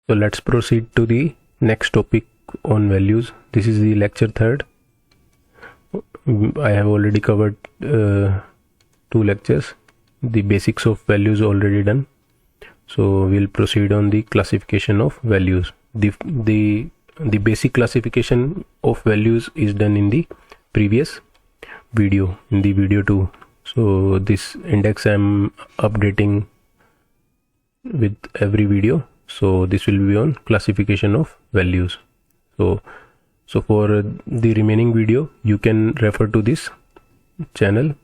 So let's proceed to the next topic on values. This is the lecture third. I have already covered 2 lectures. The basics of values already done. So we'll proceed on the classification of values. The basic classification of values is done in the previous video, in the video 2. So this index I'm updating with every video. So this will be on classification of values. So for the remaining video, you can refer to this channel's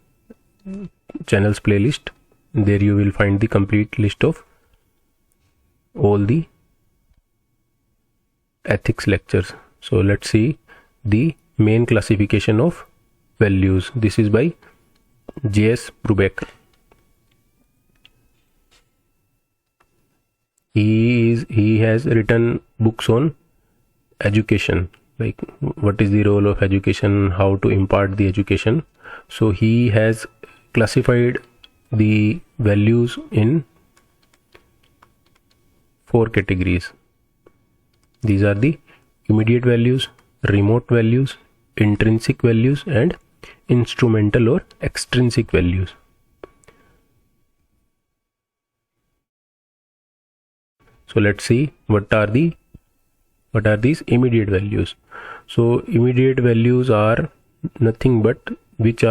playlist. There you will find the complete list of all the ethics lectures. So let's see the main classification of values. This is by J.S. Brubeck. He has written books on education, like what is the role of education, how to impart the education. So he has classified the values in 4 categories. These are the immediate values, remote values, intrinsic values, and instrumental or extrinsic values. So let's see what are these immediate values. So immediate values are nothing but which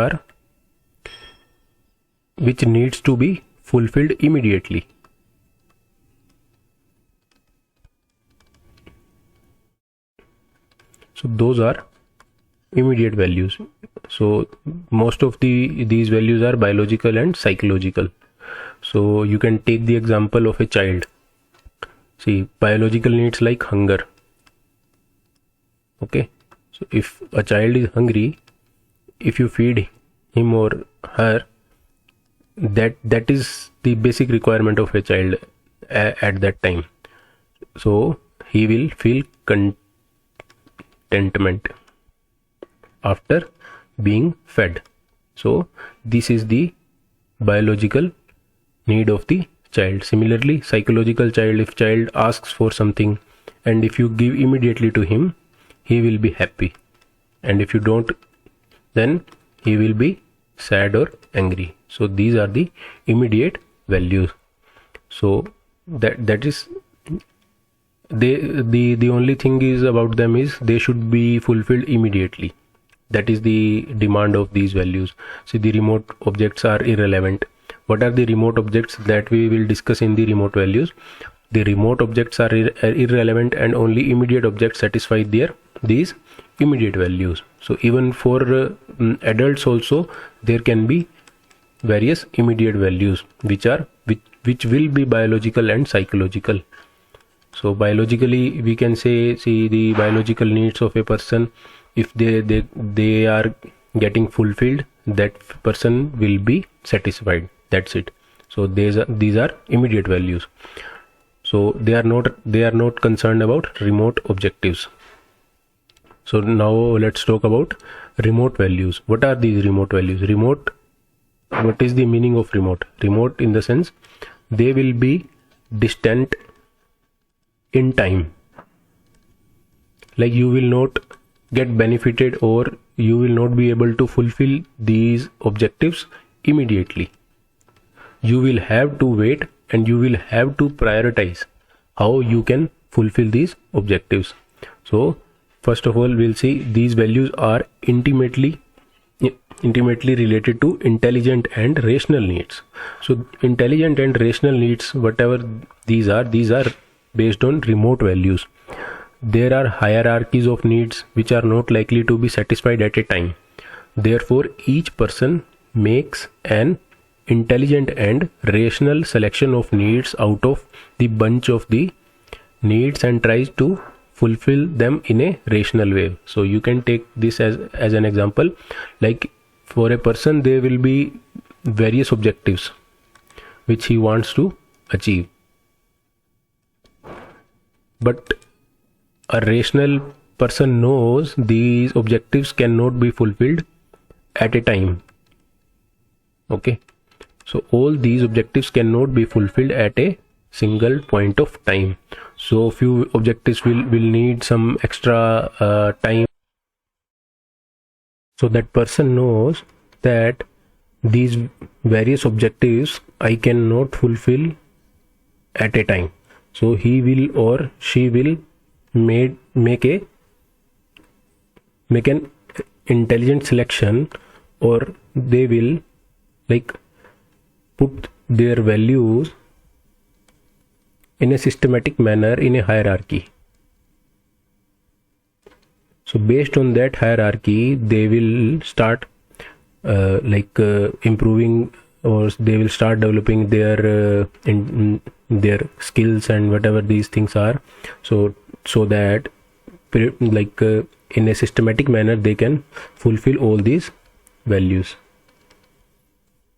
needs to be fulfilled immediately. So those are immediate values. So most of these values are biological and psychological. So you can take the example of a child. See, biological needs like hunger. Okay, so if a child is hungry, if you feed him or her, that is the basic requirement of a child at that time. So he will feel contentment after being fed. So this is the biological need of the child. Similarly, psychological child, if child asks for something and if you give immediately to him, he will be happy, and if you don't, then he will be sad or angry. So these are the immediate values. So that is the only thing is about them is they should be fulfilled immediately. That is the demand of these values. So the remote objects are irrelevant. What are the remote objects that we will discuss in the remote values? The remote objects are irrelevant, and only immediate objects satisfy these immediate values. So even for adults also, there can be various immediate values which will be biological and psychological. So biologically, we can see the biological needs of a person. If they are getting fulfilled, that person will be satisfied. That's it. So these are immediate values. So they are not concerned about remote objectives. So now let's talk about remote values. What are these remote values? What is the meaning of remote? Remote in the sense they will be distant in time. Like you will not get benefited, or you will not be able to fulfill these objectives immediately. You will have to wait, and you will have to prioritize how you can fulfill these objectives. So first of all, we'll see these values are intimately related to intelligent and rational needs. So intelligent and rational needs, whatever these are based on remote values. There are hierarchies of needs which are not likely to be satisfied at a time. Therefore, each person makes an intelligent and rational selection of needs out of the bunch of the needs and tries to fulfill them in a rational way. So you can take this as an example. Like for a person, there will be various objectives which he wants to achieve, but a rational person knows these objectives cannot be fulfilled at a time. Okay, so all these objectives cannot be fulfilled at a single point of time. So few objectives will need some extra time, so that person knows that these various objectives I cannot fulfill at a time. So he will or she will make an intelligent selection, or they will like put their values in a systematic manner in a hierarchy. So based on that hierarchy, they will start improving, or they will start developing their their skills and whatever these things are, so that in a systematic manner they can fulfill all these values.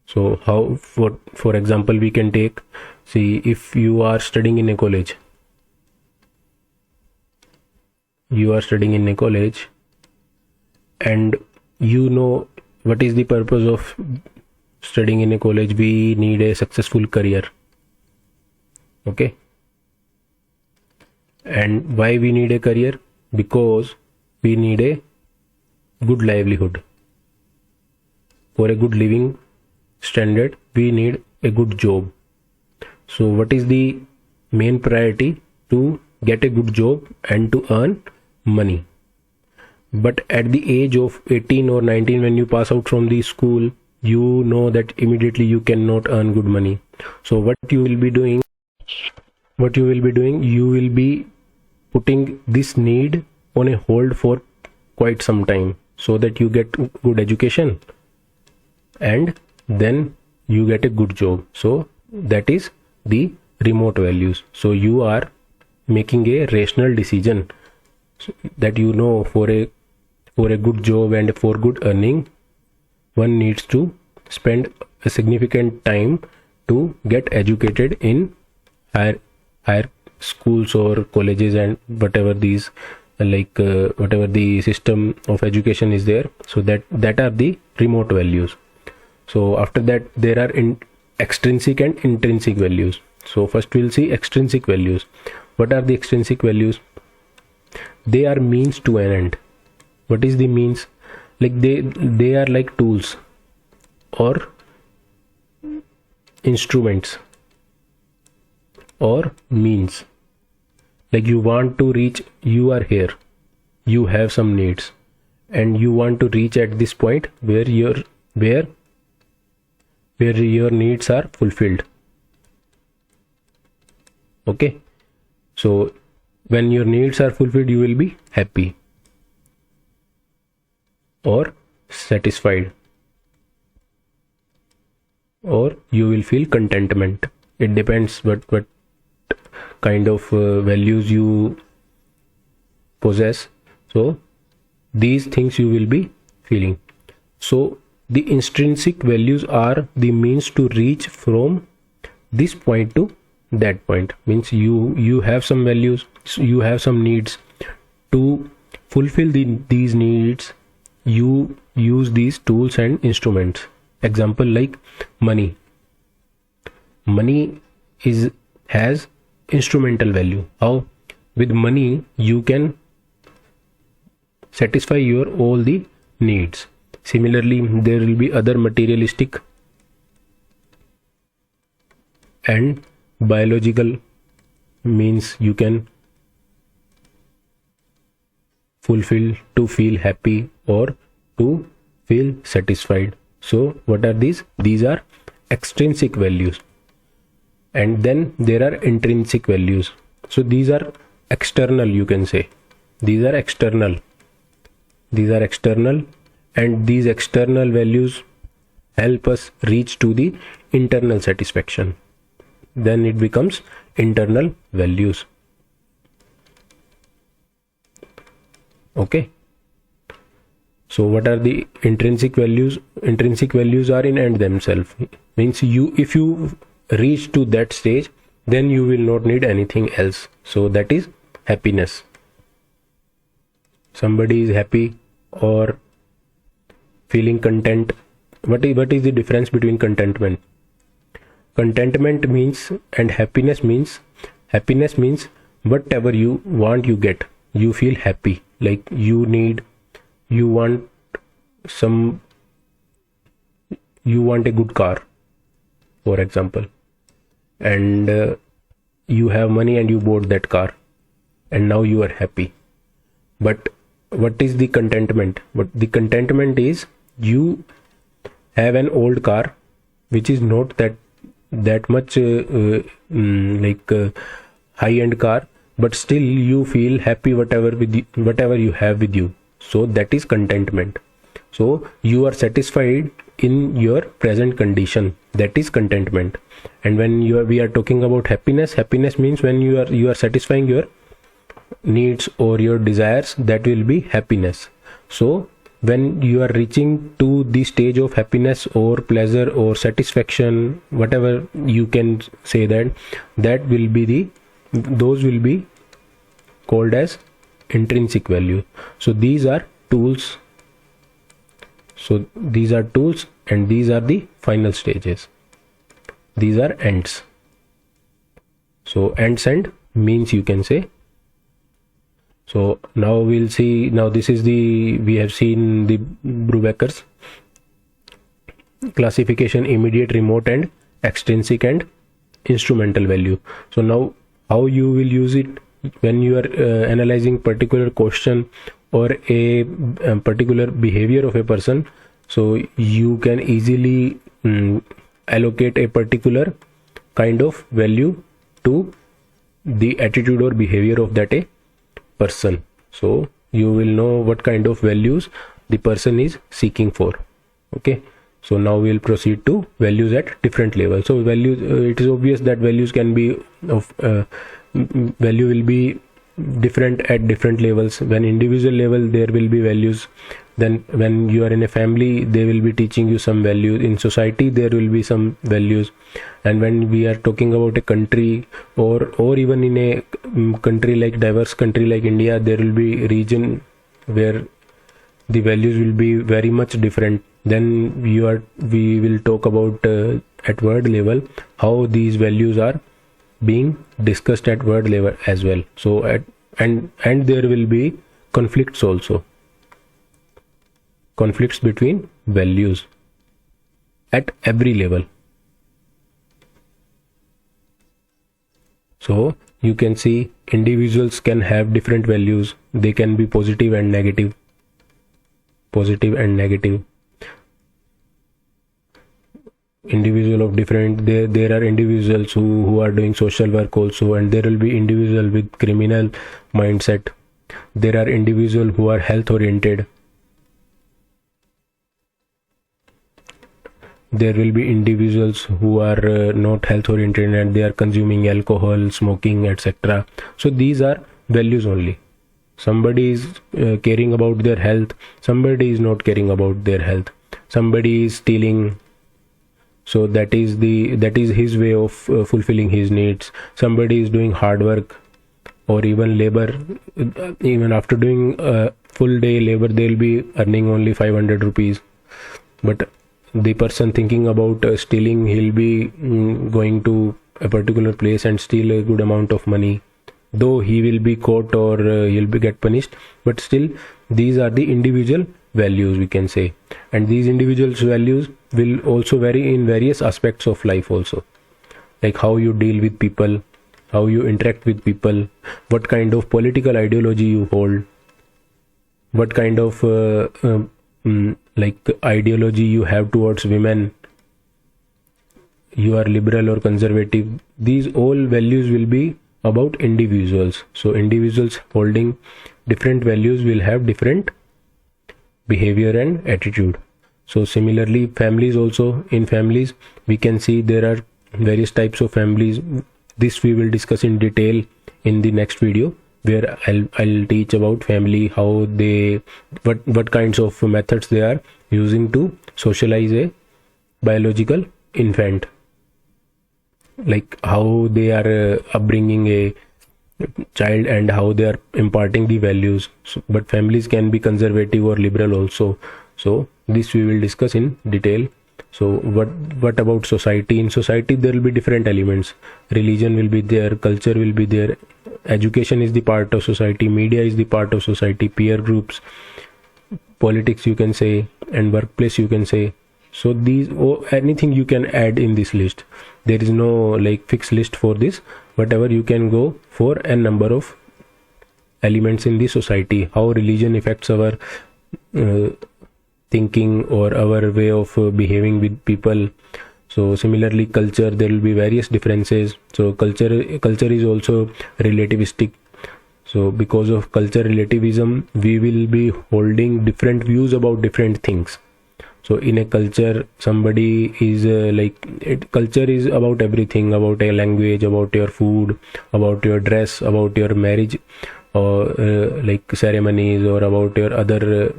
So how, for example, we can take, see, if you are studying in a college, and you know what is the purpose of studying in a college. We need a successful career. Okay, and why we need a career? Because we need a good livelihood. For a good living standard, we need a good job. So what is the main priority? To get a good job and to earn money. But at the age of 18 or 19, when you pass out from the school, you know that immediately you cannot earn good money. So what you will be doing, you will be putting this need on a hold for quite some time, so that you get good education and then you get a good job. So that is the remote values. So you are making a rational decision, that you know for a good job and for good earning, one needs to spend a significant time to get educated in higher schools or colleges and whatever these whatever the system of education is there. So that are the remote values. So after that, there are extrinsic and intrinsic values. So first we'll see extrinsic values. What are the extrinsic values? They are means to an end. What is the means? Like they are like tools or instruments or means. Like you want to reach, you are here, you have some needs, and you want to reach at this point where your needs are fulfilled. Okay, so when your needs are fulfilled, you will be happy or satisfied, or you will feel contentment. It depends what kind of values you possess. So these things you will be feeling. So the intrinsic values are the means to reach from this point to that point. Means you have some values, you have some needs. To fulfill these needs, you use these tools and instruments. Example like money. Money has instrumental value. How? With money you can satisfy your all the needs. Similarly, there will be other materialistic and biological means you can fulfill to feel happy or to feel satisfied. So what are these? These are extrinsic values. And then there are intrinsic values. So these are external, you can say. These are external, and these external values help us reach to the internal satisfaction. Then it becomes internal values. Okay, so what are the intrinsic values? Intrinsic values are in and themselves. Means if you reach to that stage, then you will not need anything else. So that is happiness. Somebody is happy or feeling content. What is the difference between contentment? Contentment means and happiness means whatever you want you get, you feel happy. Like you want a good car, for example, and you have money and you bought that car, and now you are happy. But what is the contentment? But the contentment is you have an old car which is not that much high end car, but still you feel happy whatever you have with you. So that is contentment. So you are satisfied in your present condition. That is contentment. And when we are talking about happiness means when you are satisfying your needs or your desires, that will be happiness. So when you are reaching to the stage of happiness or pleasure or satisfaction, whatever you can say, that will be those will be called as intrinsic value. So these are tools. So these are tools, and these are the final stages. These are ends. So ends and means, you can say. So now we'll see. Now this is we have seen the Brubaker's classification: immediate, remote, and extrinsic and instrumental value. So now how you will use it when you are analyzing particular question or a particular behavior of a person. So you can easily allocate a particular kind of value to the attitude or behavior of that a person. So you will know what kind of values the person is seeking for. Okay, so now we'll proceed to values at different levels. So values, it is obvious that values can be of value will be different at different levels. When individual level, there will be values. Then when you are in a family, they will be teaching you some values. In society, there will be some values. And when we are talking about a country, or even in a country like diverse country like India, there will be region where the values will be very much different. Then we will talk about at word level how these values are being discussed at word level as well. So and there will be conflicts also. Conflicts between values at every level. So you can see individuals can have different values. They can be positive and negative. Positive and negative. Individual of different, there are individuals who are doing social work also, and there will be individual with criminal mindset. There are individuals who are health oriented. There will be individuals who are not health oriented and they are consuming alcohol, smoking, etc. So these are values only. Somebody is caring about their health, somebody is not caring about their health. Somebody is stealing, so that is his way of fulfilling his needs. Somebody is doing hard work or even labor. Even after doing full day labor, they will be earning only 500 rupees. But the person thinking about stealing, he'll be going to a particular place and steal a good amount of money. Though he will be caught or he'll be get punished, but still these are the individual values, we can say. And these individual values will also vary in various aspects of life also, like how you deal with people, how you interact with people, what kind of political ideology you hold, what kind of ideology you have towards women, you are liberal or conservative. These all values will be about individuals. So individuals holding different values will have different behavior and attitude. So similarly, families also, in families we can see there are various types of families. This we will discuss in detail in the next video, where I'll teach about family, how they what kinds of methods they are using to socialize a biological infant, like how they are upbringing a child and how they are imparting the values. But families can be conservative or liberal also. So this we will discuss in detail. So what about society? In society there will be different elements. Religion will be there, culture will be there, education is the part of society, media is the part of society, peer groups, politics you can say, and workplace you can say. So these, or anything you can add in this list. There is no like fixed list for this. Whatever you can go for a number of elements in the society. How religion affects our thinking or our way of behaving with people. So similarly, culture, there will be various differences. So culture is also relativistic. So because of culture relativism, we will be holding different views about different things. So in a culture, somebody is culture is about everything, about a language, about your food, about your dress, about your marriage, or like ceremonies, or about your other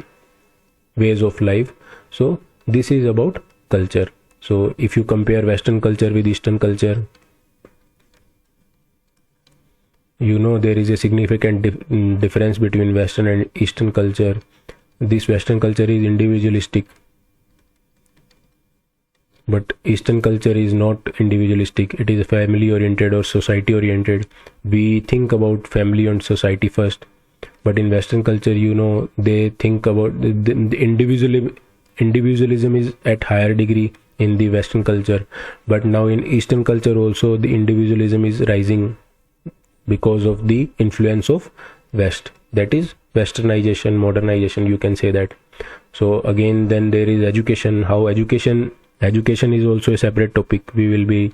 ways of life. So this is about culture. So if you compare Western culture with Eastern culture, you know there is a significant difference between Western and Eastern culture. This Western culture is individualistic, but Eastern culture is not individualistic. It is family oriented or society oriented. We think about family and society first, but in Western culture, you know, they think about the individualism is at higher degree in the Western culture. But now in Eastern culture also, the individualism is rising because of the influence of West. That is westernization, modernization, you can say that. So again, then there is education. How education is also a separate topic. We will be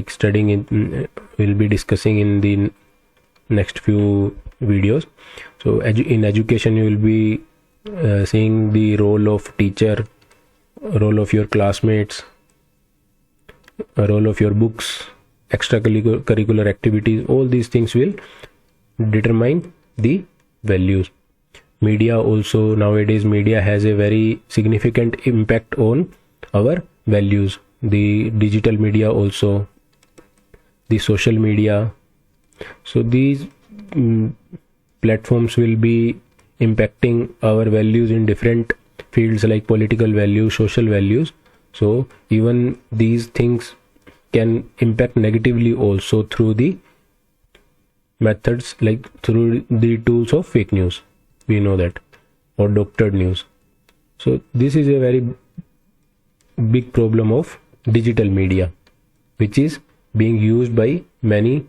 studying in, we'll be discussing in the next few videos. So in education, you will be seeing the role of teacher, role of your classmates, role of your books, extracurricular activities. All these things will determine the values. Media also, nowadays media has a very significant impact on our values. The digital media also, the social media. So these platforms will be impacting our values in different fields, like political values, social values. So even these things can impact negatively also through the methods, like through the tools of fake news, we know that, or doctored news. So this is a very big problem of digital media, which is being used by many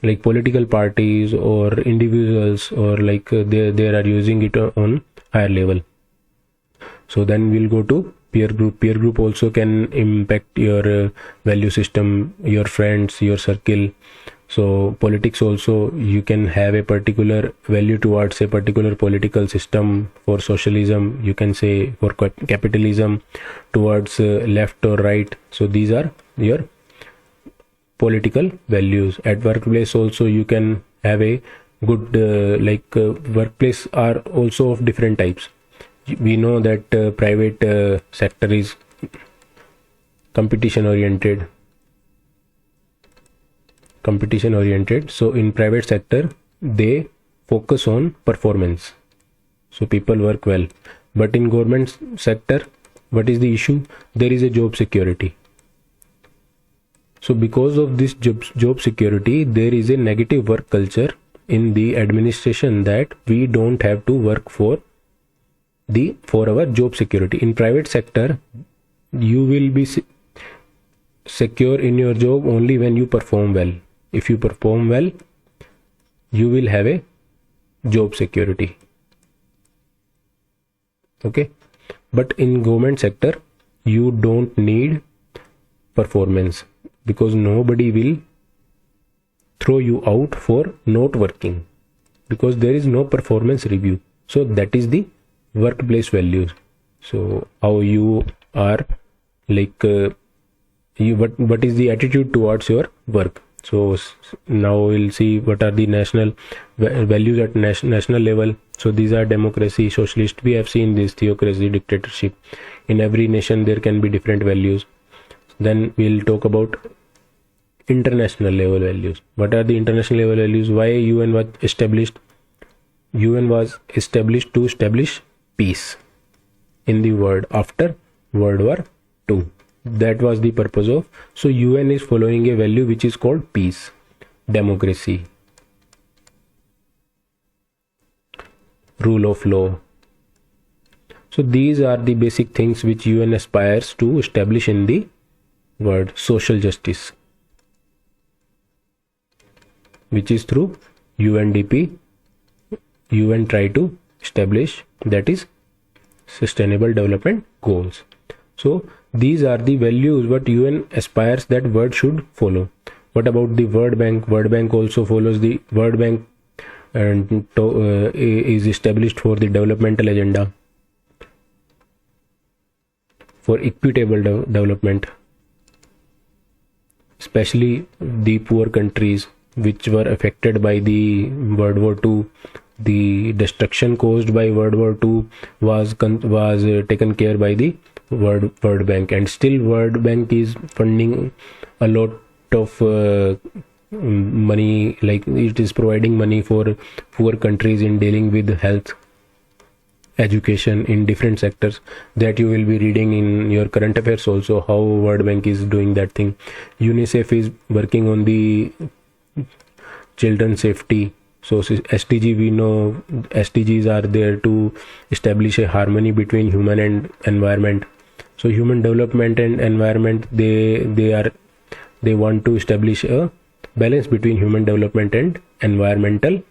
like political parties or individuals, or like they are using it on higher level. So then we'll go to peer group. Peer group also can impact your value system, your friends, your circle. So politics also, you can have a particular value towards a particular political system. For socialism, you can say, for capitalism, towards left or right. So these are your political values. At workplace also, you can have a good workplace are also of different types. We know that private sector is competition oriented. So in private sector, they focus on performance, so people work well. But in government sector, what is the issue? There is a job security. So because of this job security, there is a negative work culture in the administration, that we don't have to work for our job security. In private sector, you will be secure in your job only when you perform well. If you perform well, you will have a job security. Okay. But in government sector, you don't need performance, because nobody will throw you out for not working, because there is no performance review. So that is the workplace values. So how you are, like what is the attitude towards your work. So now we'll see what are the national values at national level. So these are democracy, socialist. We have seen this, theocracy, dictatorship. In every nation there can be different values. Then we'll talk about international level values. What are the international level values? Why UN was established? UN was established to establish peace in the world after World War II. That was the purpose of. So UN is following a value which is called peace. democracy, rule of law. So these are the basic things which UN aspires to establish in the world. Social justice, which is through UNDP, UN try to establish, that is sustainable development goals. So these are the values what UN aspires that world should follow. What about the World Bank? World Bank also follows the World Bank and is established for the developmental agenda for equitable development, especially the poor countries which were affected by the World War II. The destruction caused by World War II was taken care by the World Bank, and still World Bank is funding a lot of money, like it is providing money for poor countries in dealing with health, education, in different sectors that you will be reading in your current affairs also, how World Bank is doing that thing. UNICEF is working on the children's safety. So SDG, we know SDGs are there to establish a harmony between human and environment. So human development and environment, they want to establish a balance between human development and environmental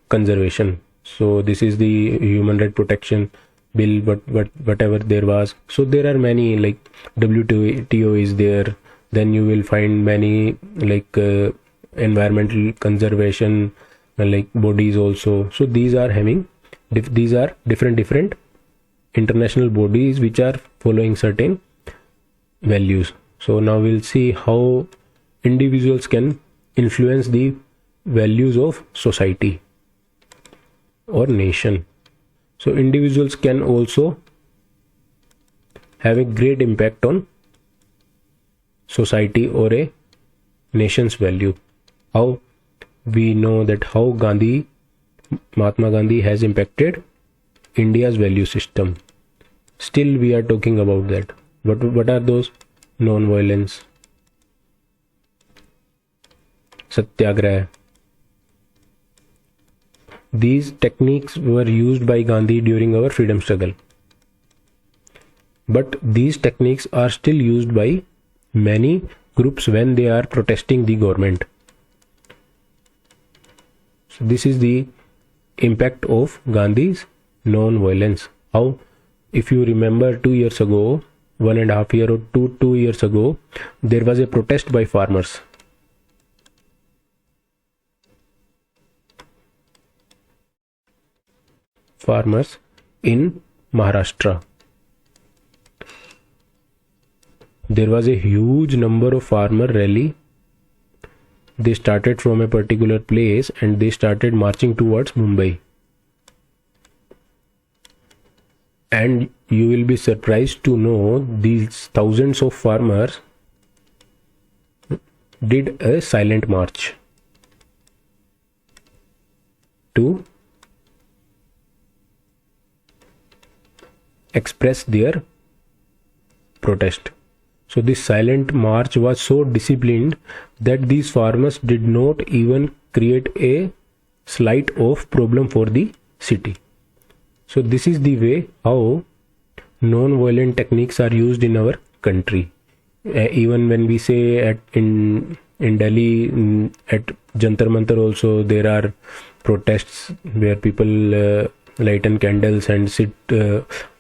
conservation. So this is the human right protection bill, whatever there was. So there are many, like WTO is there. Then you will find many like environmental conservation like bodies also. So these are having these are different international bodies which are following certain values. So now we'll see how individuals can influence the values of society or nation. So individuals can also have a great impact on society or a nation's value. How we know that how Mahatma Gandhi has impacted India's value system. Still we are talking about that. What are those? Non-violence, satyagraha. These techniques were used by Gandhi during our freedom struggle. But these techniques are still used by many groups when they are protesting the government. So this is the impact of Gandhi's non-violence. How, if you remember 2 years ago, 1.5 years or 2 years ago, there was a protest by farmers. Farmers in Maharashtra. There was a huge number of farmer rally. They started from a particular place and they started marching towards Mumbai. And you will be surprised to know these thousands of farmers did a silent march to express their protest. So this silent march was so disciplined that these farmers did not even create a slight of problem for the city. So this is the way how non-violent techniques are used in our country. Even when we say in Delhi at Jantar Mantar also there are protests where people lighten candles and sit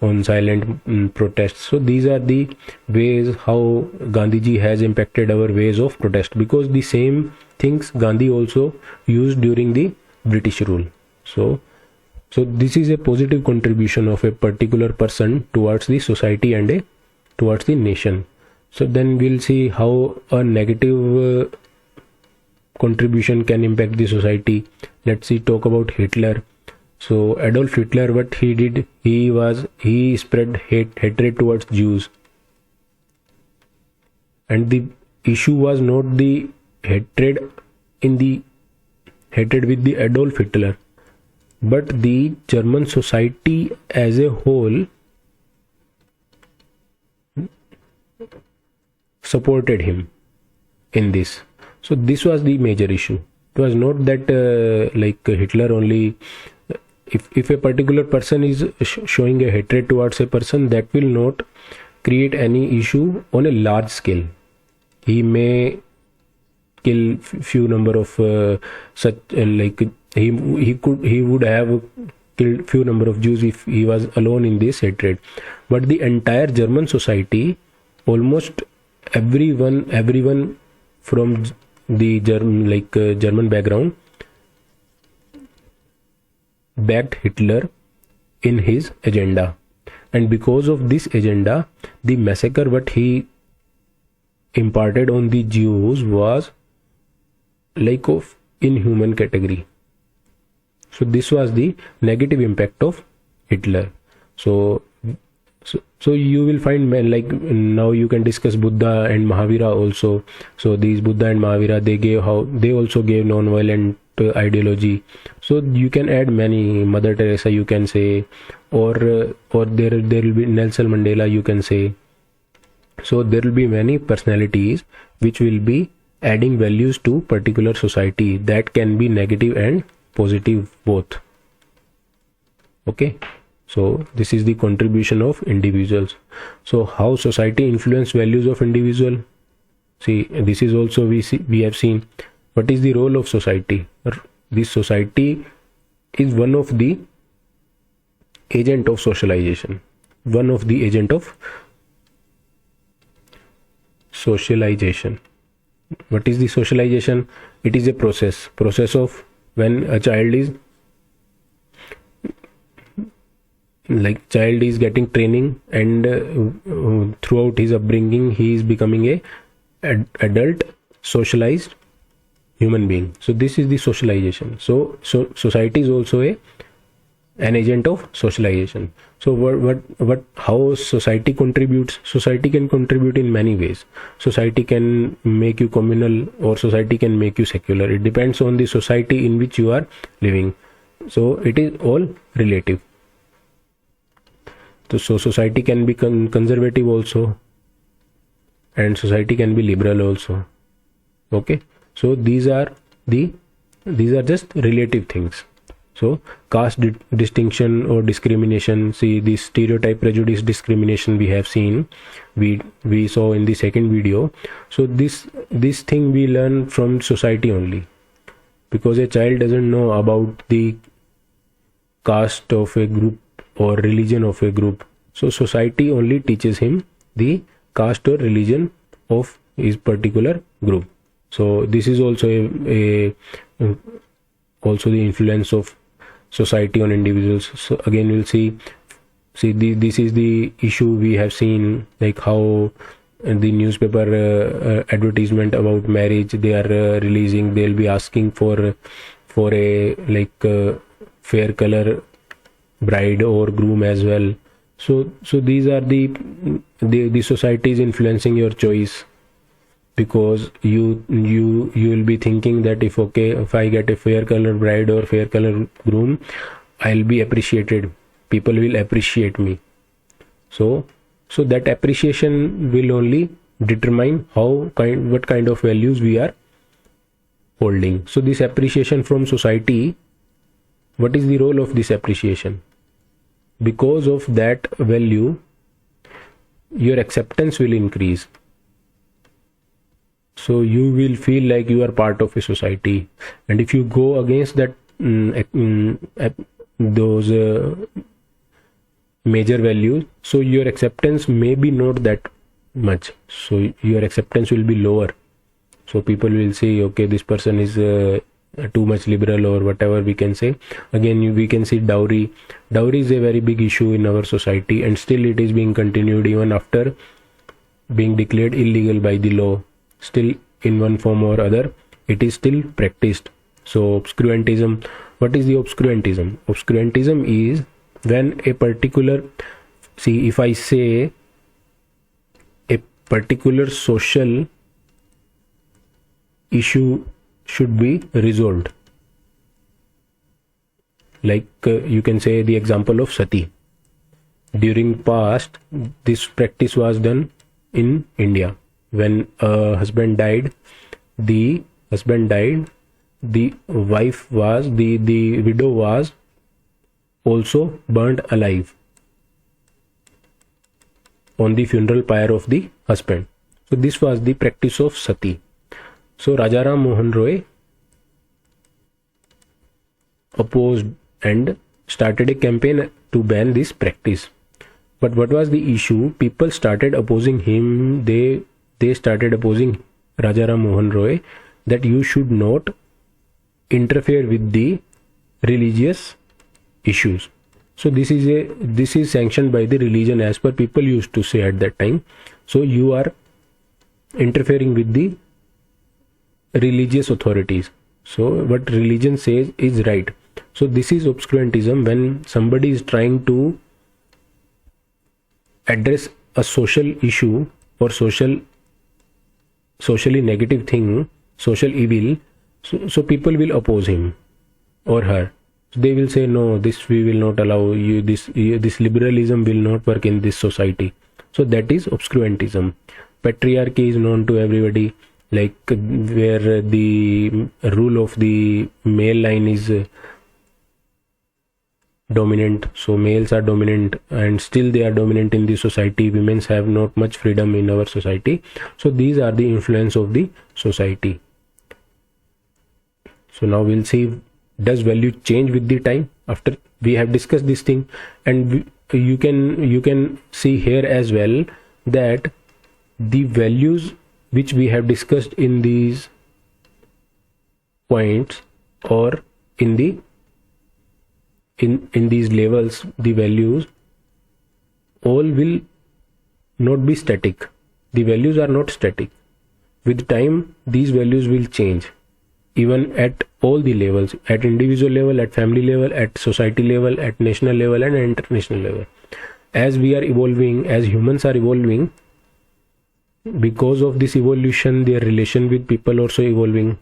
on silent protests. So these are the ways how Gandhiji has impacted our ways of protest, because the same things Gandhi also used during the British rule. So this is a positive contribution of a particular person towards the society and towards the nation. So then we'll see how a negative contribution can impact the society. Let's see, talk about Hitler. So Adolf Hitler, what he did, he spread hatred towards Jews. And the issue was not the hatred with the Adolf Hitler, but the German society as a whole supported him in this. So this was the major issue. It was not that like Hitler only. If a particular person is showing a hatred towards a person, that will not create any issue on a large scale. He may kill few number of such like he would have killed few number of Jews if he was alone in this hatred. But the entire German society, almost everyone from the German background backed Hitler in his agenda, and because of this agenda, the massacre what he imparted on the Jews was like of inhuman category. So this was the negative impact of Hitler. So you will find men like now you can discuss Buddha and Mahavira also. So these Buddha and Mahavira, they also gave non-violent ideology. So you can add many, Mother Teresa you can say, or there will be Nelson Mandela you can say. So there will be many personalities which will be adding values to particular society that can be negative and positive both. Okay, so this is the contribution of individuals. So how society influence values of individual? See, this is also we have seen what is the role of society. This society is one of the agent of socialization, one of the agent of socialization. What is the socialization? It is a process of when a child is getting training, and throughout his upbringing he is becoming a adult socialized human being. So this is the socialization. So society is also an agent of socialization. So what how society contributes? Society can contribute in many ways. Society can make you communal, or society can make you secular. It depends on the society in which you are living. So it is all relative. So society can be conservative also, and society can be liberal also. Okay, so these are just relative things. So caste distinction or discrimination, see this stereotype, prejudice, discrimination we have seen, we saw in the second video. So this thing we learn from society only, because a child doesn't know about the caste of a group or religion of a group. So society only teaches him the caste or religion of his particular group. So this is also also the influence of society on individuals. So again we'll see this is the issue we have seen, like how the newspaper advertisement about marriage they are releasing, they'll be asking for a fair color bride or groom as well. So these are the society is influencing your choice, because you will be thinking that if I get a fair color bride or fair color groom, I'll be appreciated, people will appreciate me. So that appreciation will only determine what kind of values we are holding. So this appreciation from society, what is the role of this appreciation? Because of that value, your acceptance will increase. So you will feel like you are part of a society, and if you go against that those major values, so your acceptance may be not that much. So your acceptance will be lower. So people will say, okay, this person is too much liberal, or whatever we can say. Again, we can see dowry is a very big issue in our society, and still it is being continued even after being declared illegal by the law. Still in one form or other it is still practiced. So obscurantism, what is the obscurantism? Obscurantism is when a particular, see, if I say a particular social issue should be resolved, like you can say the example of sati. During past, this practice was done in India. When a husband died, the husband died, the widow was also burned alive on the funeral pyre of the husband. So this was the practice of sati. So Rajaram Mohan Roy opposed and started a campaign to ban this practice. But what was the issue? People started opposing him. They started opposing Rajaram Mohan Roy that you should not interfere with the religious issues. So this is sanctioned by the religion, as per people used to say at that time. So you are interfering with the religious authorities. So what religion says is right. So this is obscurantism, when somebody is trying to address a social issue or socially negative thing, social evil. So people will oppose him or her. So they will say, no, this we will not allow you, this liberalism will not work in this society. So that is obscurantism. Patriarchy is known to everybody, like where the rule of the male line is dominant. So males are dominant and still they are dominant in the society. Women have not much freedom in our society. So these are the influence of the society. So now we'll see, does value change with the time? After we have discussed this thing, and you can see here as well that the values which we have discussed in these points or in these levels, the values all will not be static. The values are not static. With time, these values will change, even at all the levels, at individual level, at family level, at society level, at national level and international level. As we are evolving, as humans are evolving, because of this evolution, their relation with people also evolving,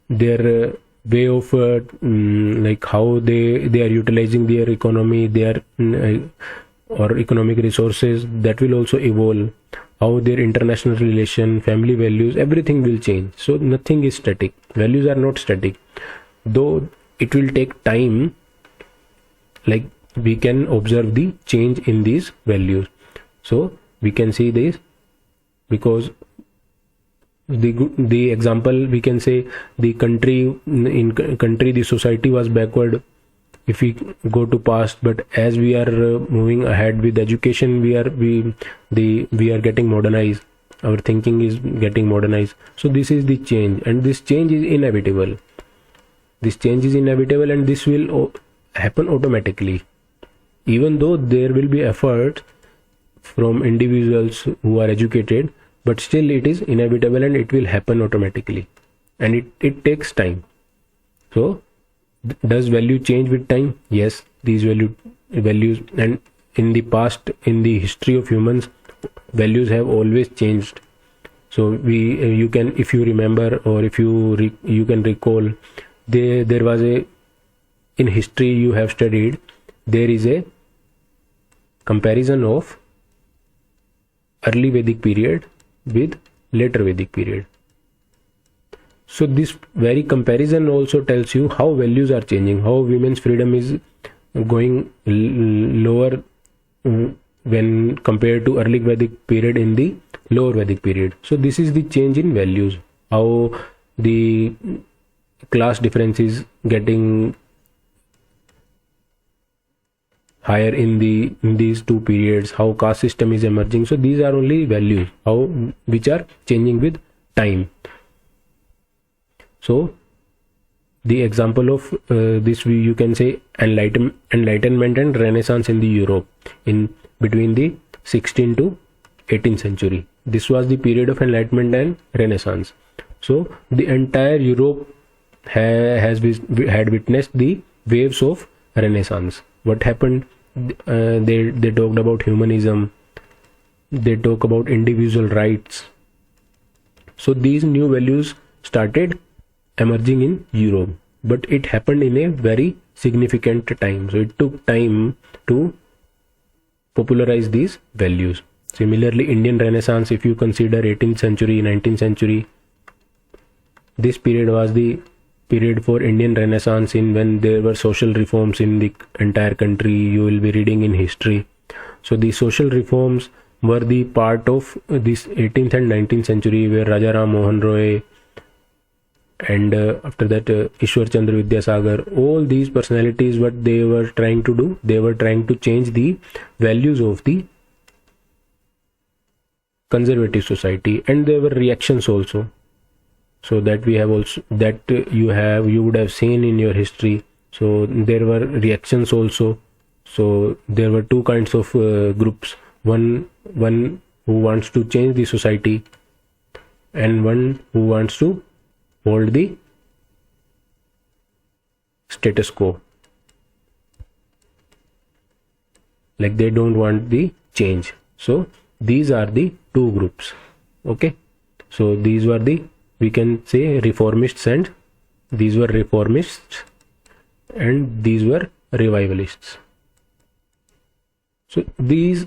their way of like how they are utilizing their economy, their or economic resources, that will also evolve. How their international relation, family values, everything will change. So nothing is static. Values are not static, though it will take time. Like we can observe the change in these values. So we can see this, because the example, we can say the country, the society was backward if we go to past, but as we are moving ahead with education, we are getting modernized. Our thinking is getting modernized. So this is the change, and this change is inevitable. This change is inevitable, and this will happen automatically, even though there will be effort from individuals who are educated, but still it is inevitable and it will happen automatically, and it takes time. So does value change with time? Yes, these values, and in the past, in the history of humans, values have always changed. So you can, if you remember, or if you can recall, there was in history you have studied, there is a comparison of early Vedic period with later Vedic period. So this very comparison also tells you how values are changing, how women's freedom is going lower when compared to early Vedic period in the lower Vedic period. So this is the change in values, how the class difference is getting higher in these two periods, how caste system is emerging. So these are only values which are changing with time. So the example of this, you can say enlightenment and Renaissance in the Europe in between the 16th to 18th century. This was the period of enlightenment and Renaissance. So the entire Europe had witnessed the waves of Renaissance. What happened? They talked about humanism. They talk about individual rights. So these new values started emerging in Europe, but it happened in a very significant time. So it took time to popularize these values. Similarly, Indian Renaissance, if you consider 18th century, 19th century, This period was the period for Indian Renaissance, in when there were social reforms in the entire country. You will be reading in history. So the social reforms were the part of this 18th and 19th century, where Raja Ram Mohan Roy and after that Ishwar Chandra Vidyasagar, all these personalities, what they were trying to do, they were trying to change the values of the conservative society, and there were reactions also. So that we have also, that you would have seen in your history. So there were reactions also. So there were two kinds of groups, one who wants to change the society, and one who wants to hold the status quo, like they don't want the change. So these are the two groups. Okay, so these were the, we can say, reformists, and these were reformists, and these were revivalists. So these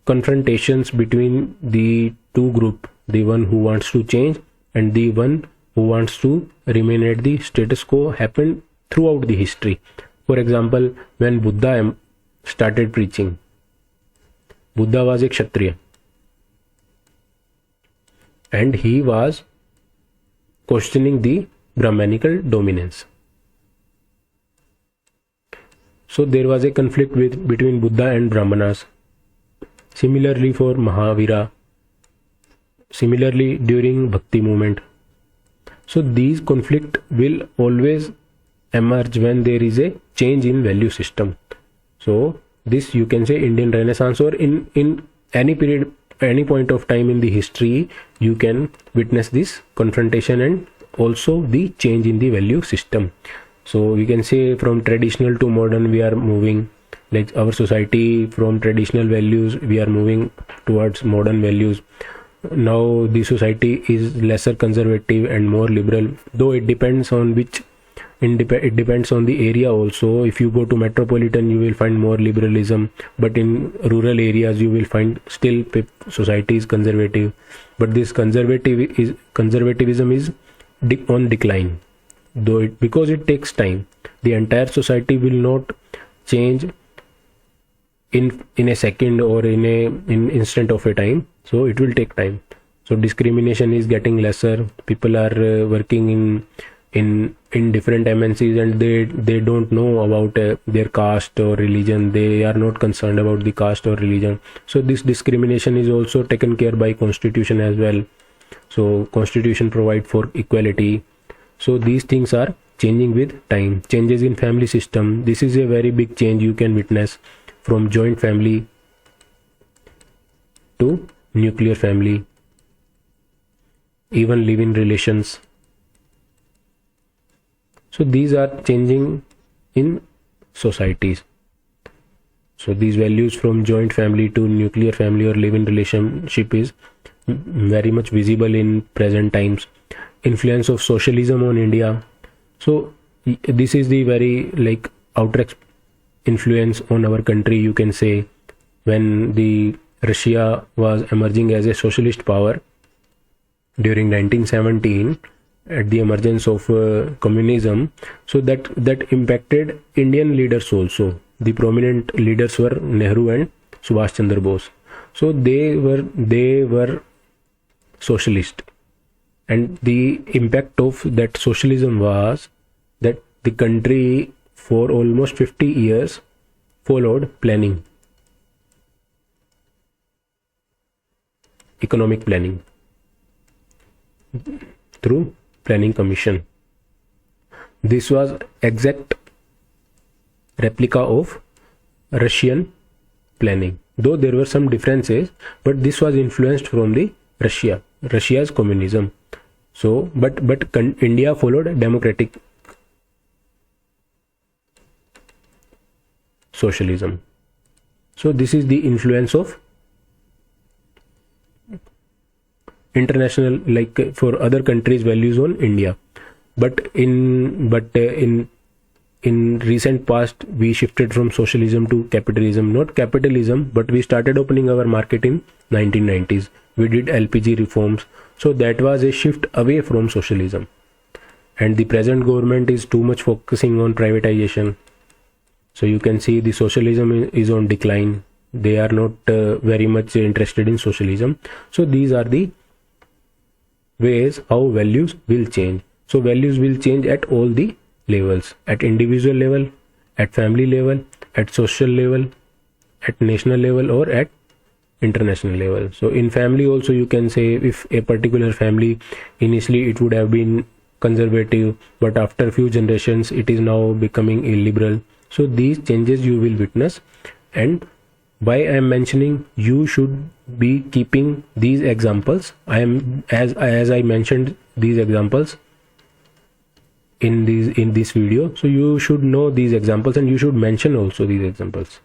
confrontations between the two group, the one who wants to change and the one who wants to remain at the status quo, happened throughout the history. For example, when Buddha started preaching, Buddha was a Kshatriya, and he was questioning the Brahmanical dominance. So there was a conflict between Buddha and Brahmanas. Similarly for Mahavira, similarly during Bhakti movement. So these conflict will always emerge when there is a change in value system. So this, you can say, Indian Renaissance, or in any period, any point of time in the history, you can witness this confrontation and also the change in the value system. So we can say from traditional to modern we are moving, like our society from traditional values we are moving towards modern values. Now the society is lesser conservative and more liberal, though it depends on which, it depends on the area also. If you go to metropolitan, you will find more liberalism, but in rural areas you will find still society is conservative. But this conservatism is on decline, though because it takes time. The entire society will not change in a second or in instant of a time. So it will take time. So discrimination is getting lesser. People are working in different MNCs, and they don't know about their caste or religion. They are not concerned about the caste or religion. So this discrimination is also taken care by Constitution as well. So Constitution provide for equality. So these things are changing with time. Changes in family system. This is a very big change you can witness, from joint family to nuclear family, even live-in relations. So these are changing in societies. So these values from joint family to nuclear family or live-in relationship is very much visible in present times. Influence of socialism on India. So this is the very like outer influence on our country, you can say. When the Russia was emerging as a socialist power during 1917, at the emergence of communism, so that impacted Indian leaders also. The prominent leaders were Nehru and Subhash Chandra Bose. So they were socialist, and the impact of that socialism was that the country for almost 50 years followed planning, economic planning, through planning commission. This was exact replica of Russian planning, though there were some differences, but this was influenced from the Russia's communism. So but India followed democratic socialism. So this is the influence of international, like for other countries' values on India. But in recent past, we shifted from socialism to capitalism. Not capitalism, but we started opening our market in 1990s. we did LPG reforms. So that was a shift away from socialism. And the present government is too much focusing on privatization. So you can see the socialism is on decline. They are not very much interested in socialism. So these are the ways how values will change. So values will change at all the levels, at individual level, at family level, at social level, at national level, or at international level. So in family also, you can say if a particular family, initially it would have been conservative, but after a few generations it is now becoming illiberal. So these changes you will witness, and why I am mentioning, you should be keeping these examples. I am, as I mentioned these examples in this video, so you should know these examples and you should mention also these examples,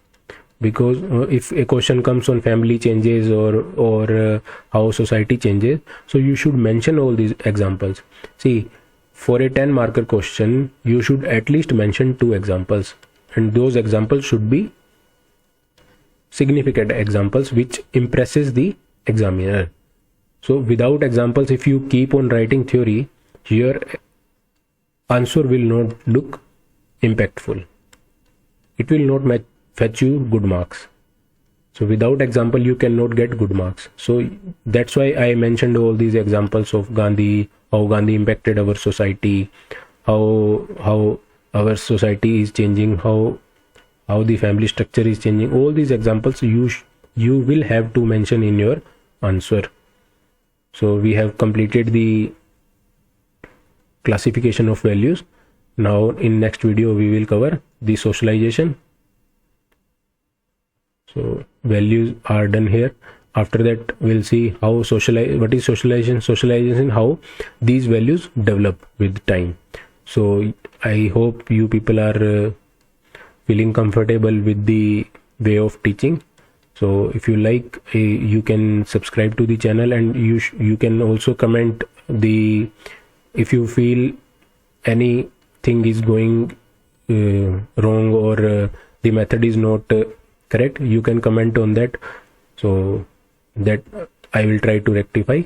because if a question comes on family changes or how society changes, so you should mention all these examples. See, for a 10 marker question you should at least mention 2 examples, and those examples should be significant examples which impresses the examiner. So without examples, if you keep on writing theory, your answer will not look impactful. It will not fetch you good marks. So without example you cannot get good marks. So that's why I mentioned all these examples of Gandhi, how Gandhi impacted our society, how our society is changing, how the family structure is changing. All these examples you will have to mention in your answer. So we have completed the classification of values. Now in next video we will cover the socialization. So values are done here. After that we'll see how what is socialization, how these values develop with time. So I hope you people are feeling comfortable with the way of teaching. So if you like, you can subscribe to the channel, and you can also comment if you feel anything is going wrong or the method is not correct, you can comment on that, so that I will try to rectify.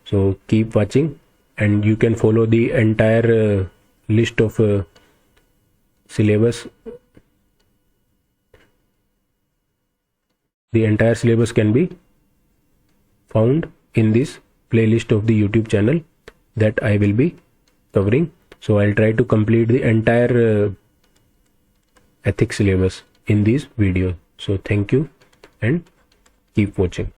So keep watching, and you can follow the entire list of syllabus. The entire syllabus can be found in this playlist of the YouTube channel that I will be covering. So I'll try to complete the entire ethics syllabus in this video. So thank you and keep watching.